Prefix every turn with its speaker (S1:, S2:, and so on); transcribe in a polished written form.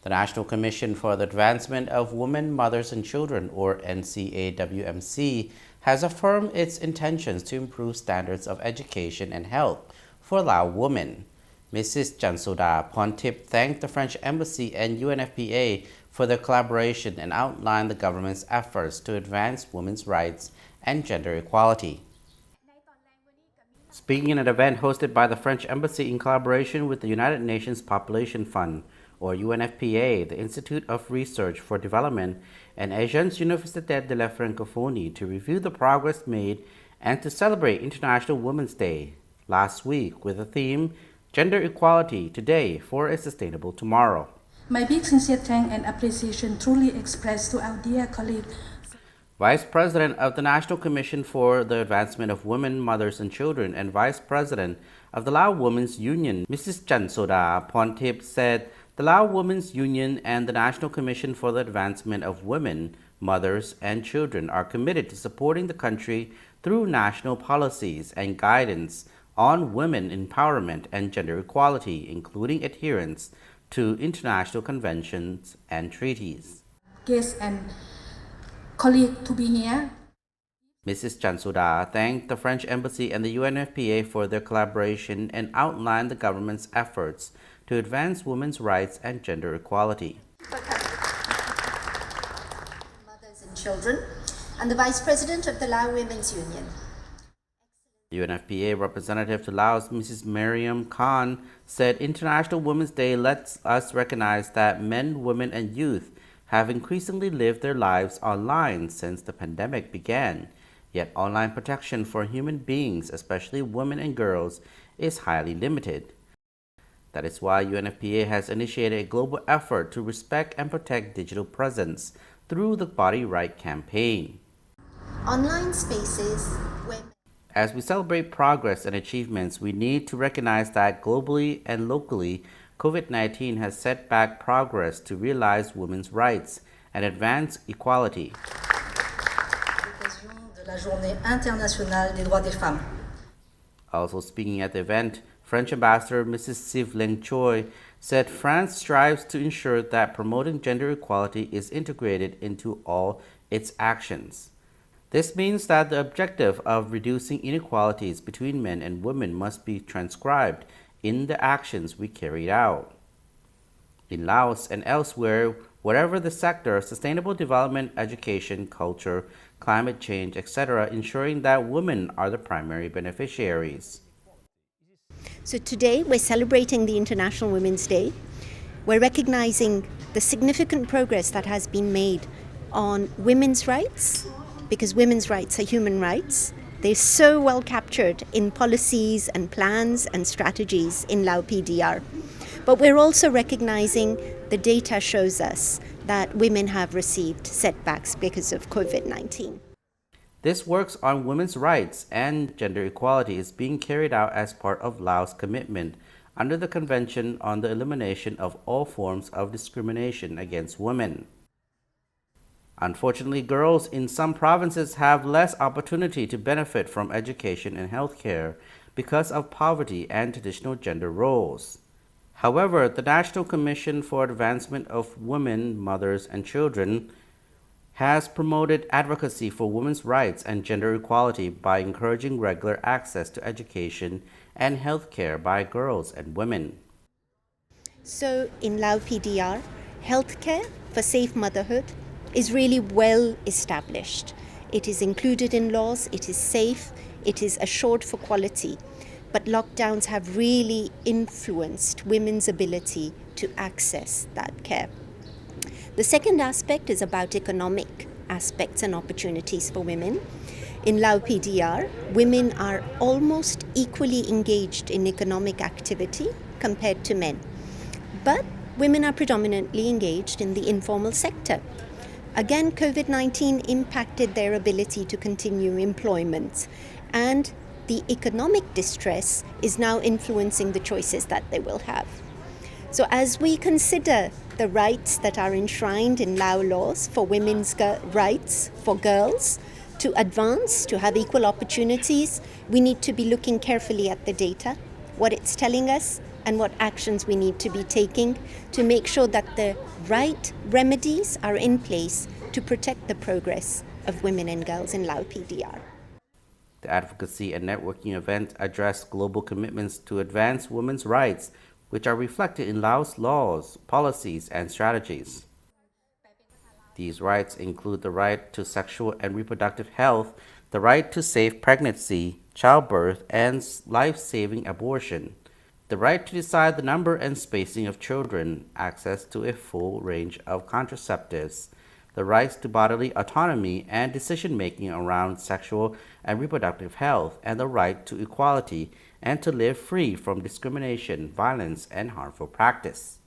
S1: The National Commission for the Advancement of Women, Mothers and Children, or NCAWMC, has affirmed its intentions to improve standards of education and health for Lao women. Mrs. Jansoda Pontip thanked the French Embassy and UNFPA for their collaboration and outlined the government's efforts to advance women's rights and gender equality. Speaking at an event hosted by the French Embassy in collaboration with the United Nations Population Fund, or UNFPA, the Institute of Research for Development, and Agence Universitaire de la Francophonie to review the progress made and to celebrate International Women's Day last week with the theme Gender Equality Today for a Sustainable Tomorrow.
S2: My big sincere thanks and appreciation truly expressed to our dear colleague,
S1: Vice President of the National Commission for the Advancement of Women, Mothers and Children and Vice President of the Lao Women's Union, Mrs. Jansoda Pontip, said the Lao Women's Union and the National Commission for the Advancement of Women, Mothers and Children are committed to supporting the country through national policies and guidance on women empowerment and gender equality, including adherence to international conventions and treaties.
S2: guests and colleague to be here.
S1: Mrs. Jansoda thanked the French Embassy and the UNFPA for their collaboration and outlined the government's efforts to advance women's rights and gender equality.
S3: Mothers and Children, and the Vice President of the Lao Women's Union.
S1: UNFPA representative to Laos, Mrs. Mariam Khan, said International Women's Day lets us recognize that men, women, and youth have increasingly lived their lives online since the pandemic began. Yet online protection for human beings, especially women and girls, is highly limited. That is why UNFPA has initiated a global effort to respect and protect digital presence through the Body Right campaign.
S3: Online spaces where
S1: As we celebrate progress and achievements, we need to recognize that globally and locally, COVID-19 has set back progress to realize women's rights and advance equality.
S4: De la Journée internationale des droits des femmes.
S1: Also speaking at the event, French Ambassador Mrs. Siv-Leng Choi said France strives to ensure that promoting gender equality is integrated into all its actions. This means that the objective of reducing inequalities between men and women must be transcribed in the actions we carry out. In Laos and elsewhere, wherever the sector, sustainable development, education, culture, climate change, etc., ensuring that women are the primary beneficiaries.
S5: So today we're celebrating the International Women's Day. We're recognizing the significant progress that has been made on women's rights, because women's rights are human rights. They're so well captured in policies and plans and strategies in Lao PDR. But we're also recognizing the data shows us that women have received setbacks because of COVID-19.
S1: This work on women's rights and gender equality is being carried out as part of Laos' commitment under the Convention on the Elimination of All Forms of Discrimination Against Women. Unfortunately, girls in some provinces have less opportunity to benefit from education and healthcare because of poverty and traditional gender roles. However, the National Commission for Advancement of Women, Mothers and Children has promoted advocacy for women's rights and gender equality by encouraging regular access to education and healthcare by girls and women.
S5: So in Lao PDR, healthcare for safe motherhood is really well established. It is included in laws, it is safe, it is assured for quality. But lockdowns have really influenced women's ability to access that care. The second aspect is about economic aspects and opportunities for women. In Lao PDR, women are almost equally engaged in economic activity compared to men. But women are predominantly engaged in the informal sector. Again, COVID-19 impacted their ability to continue employment, and the economic distress is now influencing the choices that they will have. So as we consider the rights that are enshrined in Lao laws for women's rights for girls to advance, to have equal opportunities, we need to be looking carefully at the data, what it's telling us, and what actions we need to be taking to make sure that the right remedies are in place to protect the progress of women and girls in Lao PDR.
S1: The advocacy and networking event addressed global commitments to advance women's rights, which are reflected in Laos laws, policies, and strategies. These rights include the right to sexual and reproductive health, the right to safe pregnancy, childbirth, and life-saving abortion, the right to decide the number and spacing of children, access to a full range of contraceptives, the rights to bodily autonomy and decision-making around sexual and reproductive health, and the right to equality and to live free from discrimination, violence, and harmful practice.